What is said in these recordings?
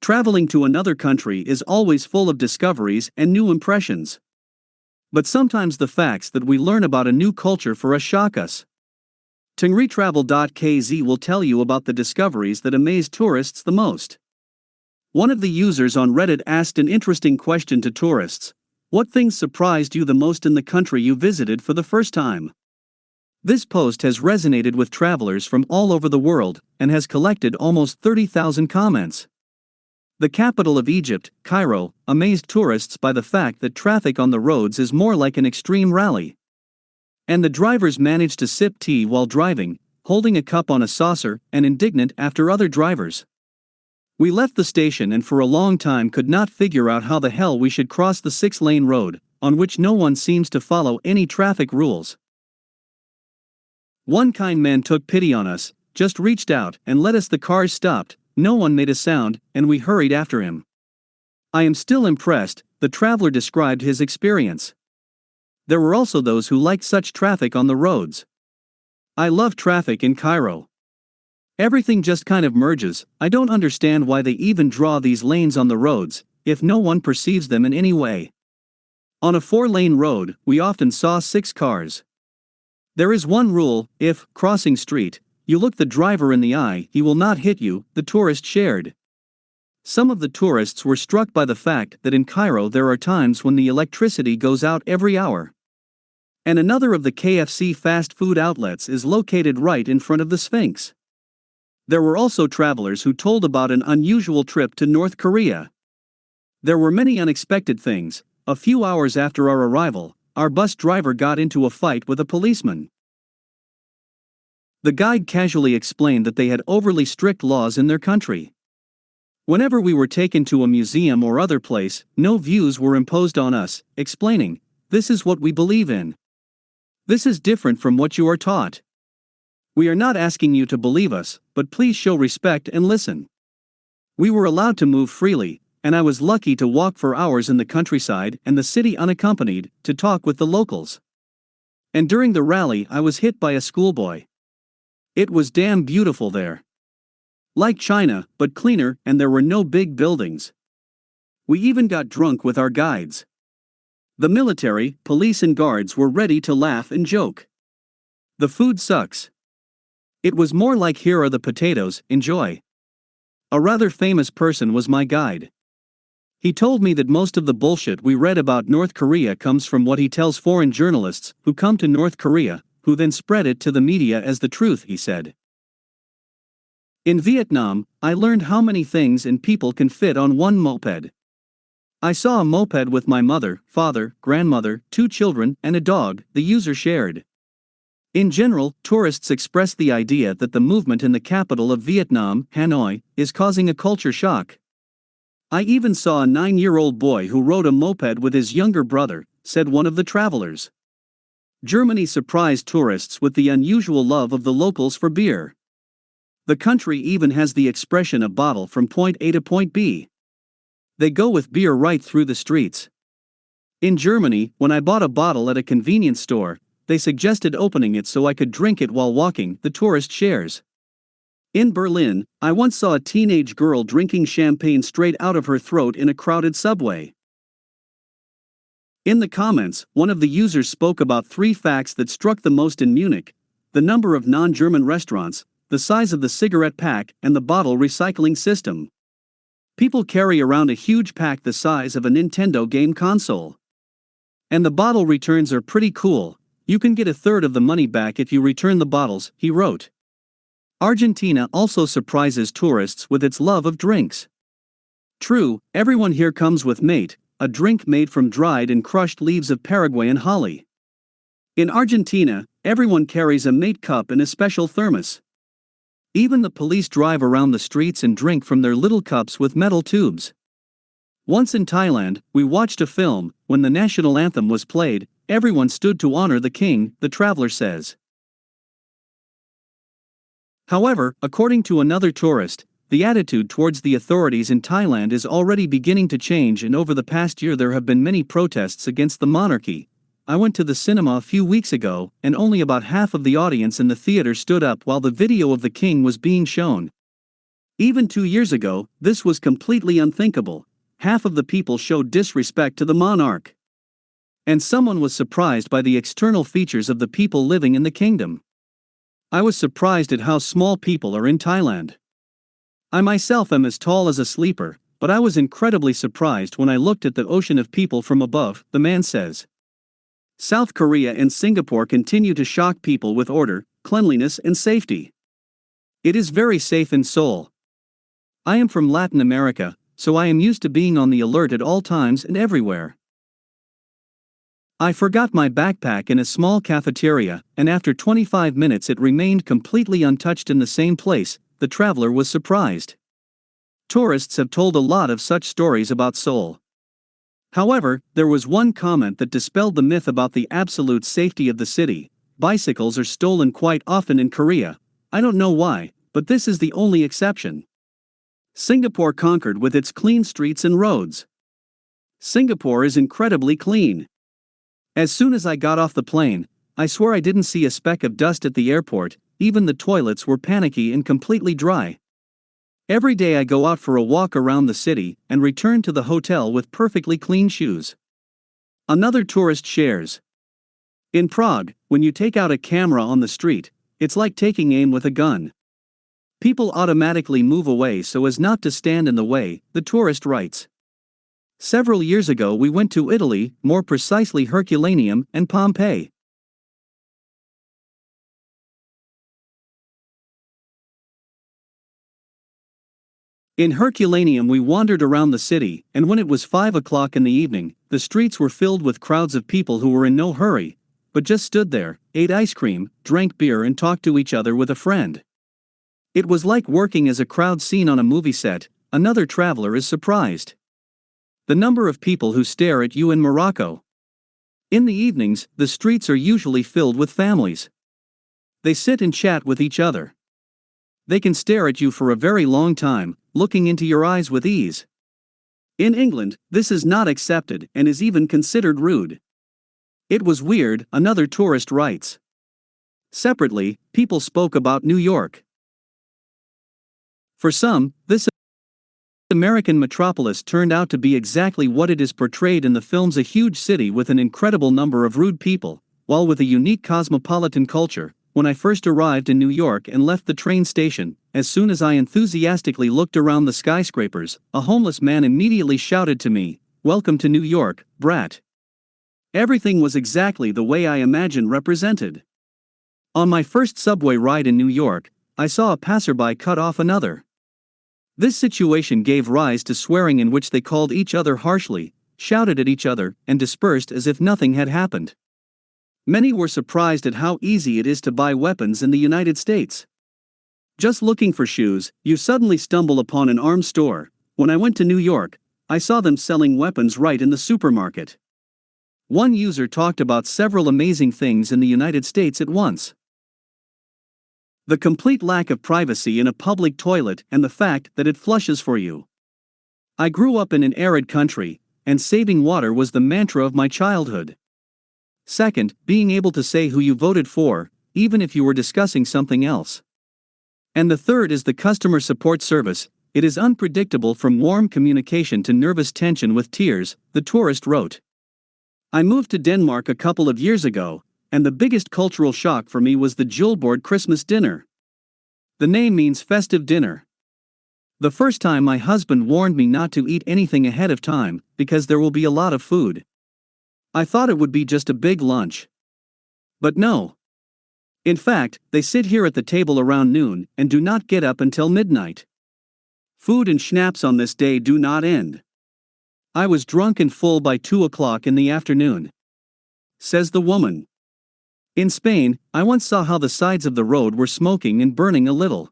Traveling to another country is always full of discoveries and new impressions. But sometimes the facts that we learn about a new culture for us shock us. Tingritravel.kz will tell you about the discoveries that amaze tourists the most. One of the users on Reddit asked an interesting question to tourists: what things surprised you the most in the country you visited for the first time? This post has resonated with travelers from all over the world and has collected almost 30,000 comments. The capital of Egypt, Cairo, amazed tourists by the fact that traffic on the roads is more like an extreme rally. And the drivers managed to sip tea while driving, holding a cup on a saucer and indignant after other drivers. We left the station and for a long time could not figure out how the hell we should cross the 6-lane road, on which no one seems to follow any traffic rules. One kind man took pity on us, just reached out and let us. The cars stopped, no one made a sound, and we hurried after him. I am still impressed, the traveler described his experience. There were also those who liked such traffic on the roads. I love traffic in Cairo. Everything just kind of merges. I don't understand why they even draw these lanes on the roads, if no one perceives them in any way. On a 4-lane road, we often saw 6 cars. There is one rule: if, crossing street, you look the driver in the eye, he will not hit you, the tourist shared. Some of the tourists were struck by the fact that in Cairo there are times when the electricity goes out every hour. And another of the KFC fast food outlets is located right in front of the Sphinx. There were also travelers who told about an unusual trip to North Korea. There were many unexpected things. A few hours after our arrival, our bus driver got into a fight with a policeman. The guide casually explained that they had overly strict laws in their country. Whenever we were taken to a museum or other place, no views were imposed on us, explaining, "This is what we believe in. This is different from what you are taught. We are not asking you to believe us, but please show respect and listen." We were allowed to move freely, and I was lucky to walk for hours in the countryside and the city unaccompanied, to talk with the locals. And during the rally I was hit by a schoolboy. It was damn beautiful there. Like China, but cleaner, and there were no big buildings. We even got drunk with our guides. The military, police and guards were ready to laugh and joke. The food sucks. It was more like, here are the potatoes, enjoy. A rather famous person was my guide. He told me that most of the bullshit we read about North Korea comes from what he tells foreign journalists who come to North Korea, who then spread it to the media as the truth, he said. In Vietnam, I learned how many things and people can fit on one moped. I saw a moped with my mother, father, grandmother, 2 children, and a dog, the user shared. In general, tourists express the idea that the movement in the capital of Vietnam, Hanoi, is causing a culture shock. I even saw a 9-year-old boy who rode a moped with his younger brother, said one of the travelers. Germany surprised tourists with the unusual love of the locals for beer. The country even has the expression "a bottle from point A to point B." They go with beer right through the streets. In Germany, when I bought a bottle at a convenience store, they suggested opening it so I could drink it while walking, the tourist shares. In Berlin, I once saw a teenage girl drinking champagne straight out of her throat in a crowded subway. In the comments, one of the users spoke about 3 facts that struck the most in Munich: the number of non-German restaurants, the size of the cigarette pack, and the bottle recycling system. People carry around a huge pack the size of a Nintendo game console. And the bottle returns are pretty cool. You can get 1/3 of the money back if you return the bottles, he wrote. Argentina also surprises tourists with its love of drinks. True, everyone here comes with mate, a drink made from dried and crushed leaves of Paraguayan holly. In Argentina, everyone carries a mate cup in a special thermos. Even the police drive around the streets and drink from their little cups with metal tubes. Once in Thailand, we watched a film. When the national anthem was played, everyone stood to honor the king, the traveler says. However, according to another tourist, the attitude towards the authorities in Thailand is already beginning to change, and over the past year there have been many protests against the monarchy. I went to the cinema a few weeks ago, and only about half of the audience in the theater stood up while the video of the king was being shown. Even 2 years ago, this was completely unthinkable. Half of the people showed disrespect to the monarch. And someone was surprised by the external features of the people living in the kingdom. I was surprised at how small people are in Thailand. I myself am as tall as a sleeper, but I was incredibly surprised when I looked at the ocean of people from above, the man says. South Korea and Singapore continue to shock people with order, cleanliness and safety. It is very safe in Seoul. I am from Latin America, so I am used to being on the alert at all times and everywhere. I forgot my backpack in a small cafeteria, and after 25 minutes it remained completely untouched in the same place. The traveler was surprised. Tourists have told a lot of such stories about Seoul. However, there was one comment that dispelled the myth about the absolute safety of the city. Bicycles are stolen quite often in Korea. I don't know why, but this is the only exception. Singapore conquered with its clean streets and roads. Singapore is incredibly clean. As soon as I got off the plane, I swear I didn't see a speck of dust at the airport. Even the toilets were panicky and completely dry. Every day I go out for a walk around the city and return to the hotel with perfectly clean shoes. Another tourist shares. In Prague, when you take out a camera on the street, it's like taking aim with a gun. People automatically move away so as not to stand in the way, the tourist writes. Several years ago we went to Italy, more precisely Herculaneum and Pompeii. In Herculaneum we wandered around the city, and when it was 5 o'clock in the evening, the streets were filled with crowds of people who were in no hurry, but just stood there, ate ice cream, drank beer and talked to each other with a friend. It was like working as a crowd scene on a movie set. Another traveler is surprised. The number of people who stare at you in Morocco. In the evenings, the streets are usually filled with families. They sit and chat with each other. They can stare at you for a very long time, looking into your eyes with ease. In England, this is not accepted and is even considered rude. It was weird, another tourist writes. Separately, people spoke about New York. For some, this American metropolis turned out to be exactly what it is portrayed in the films, a huge city with an incredible number of rude people, while with a unique cosmopolitan culture. When I first arrived in New York and left the train station, as soon as I enthusiastically looked around the skyscrapers, a homeless man immediately shouted to me, "Welcome to New York, brat." Everything was exactly the way I imagined represented. On my first subway ride in New York, I saw a passerby cut off another. This situation gave rise to swearing in which they called each other harshly, shouted at each other, and dispersed as if nothing had happened. Many were surprised at how easy it is to buy weapons in the United States. Just looking for shoes, you suddenly stumble upon an arms store. When I went to New York, I saw them selling weapons right in the supermarket. One user talked about several amazing things in the United States at once. The complete lack of privacy in a public toilet and the fact that it flushes for you. I grew up in an arid country, and saving water was the mantra of my childhood. Second, being able to say who you voted for, even if you were discussing something else. And the third is the customer support service. It is unpredictable from warm communication to nervous tension with tears, the tourist wrote. I moved to Denmark a couple of years ago, and the biggest cultural shock for me was the Julebord Christmas dinner. The name means festive dinner. The first time my husband warned me not to eat anything ahead of time, because there will be a lot of food. I thought it would be just a big lunch. But no. In fact, they sit here at the table around noon and do not get up until midnight. Food and schnapps on this day do not end. I was drunk and full by 2 o'clock in the afternoon, says the woman. In Spain, I once saw how the sides of the road were smoking and burning a little.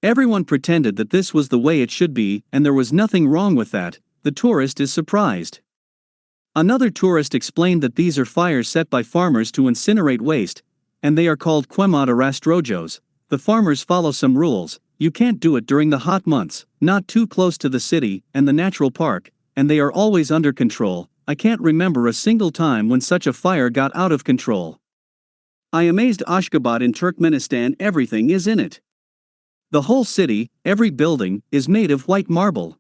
Everyone pretended that this was the way it should be, and there was nothing wrong with that. The tourist is surprised. Another tourist explained that these are fires set by farmers to incinerate waste, and they are called queimada rastrojos. The farmers follow some rules. You can't do it during the hot months, not too close to the city and the natural park, and they are always under control. I can't remember a single time when such a fire got out of control. I amazed Ashgabat in Turkmenistan, everything is in it. The whole city, every building, is made of white marble.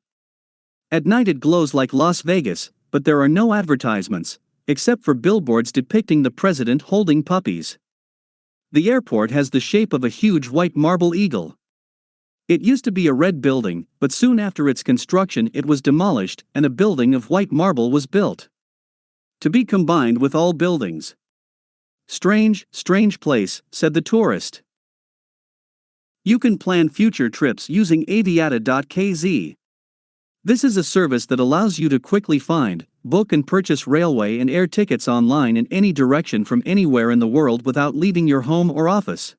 At night it glows like Las Vegas, but there are no advertisements, except for billboards depicting the president holding puppies. The airport has the shape of a huge white marble eagle. It used to be a red building, but soon after its construction it was demolished and a building of white marble was built. To be combined with all buildings. Strange, strange place, said the tourist. You can plan future trips using Aviata.kz. This is a service that allows you to quickly find, book and purchase railway and air tickets online in any direction from anywhere in the world without leaving your home or office.